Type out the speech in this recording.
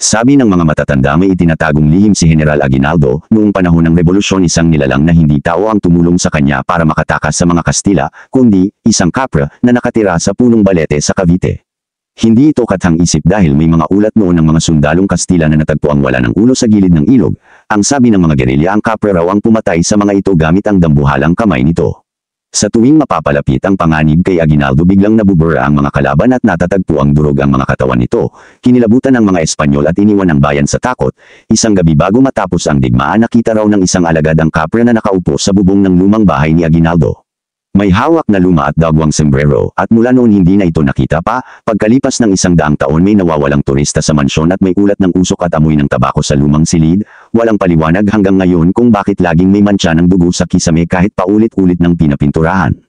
Sabi ng mga matatanda may itinatagong lihim si General Aguinaldo, noong panahon ng revolusyon isang nilalang na hindi tao ang tumulong sa kanya para makatakas sa mga Kastila, kundi isang kapra na nakatira sa punong Balete sa Cavite. Hindi ito kathang-isip dahil may mga ulat noon ng mga sundalong Kastila na natagpuang wala ng ulo sa gilid ng ilog. Ang sabi ng mga gerilya ang kapra raw ang pumatay sa mga ito gamit ang dambuhalang kamay nito. Sa tuwing mapapalapit ang panganib kay Aguinaldo biglang nabubura ang mga kalaban at natatagpo ang durog ang mga katawan nito. Kinilabutan ng mga Espanyol at iniwan ang bayan sa takot. Isang gabi bago matapos ang digmaan nakita raw ng isang alagad ang kapre na nakaupo sa bubong ng lumang bahay ni Aguinaldo. May hawak na luma at dagwang sombrero at mula noon hindi na ito nakita pa. Pagkalipas ng 100 taon may nawawalang turista sa mansyon at may ulat ng usok at amoy ng tabako sa lumang silid. Walang paliwanag hanggang ngayon kung bakit laging may mantsa ng dugo sa kisame kahit paulit-ulit ng pinapinturahan.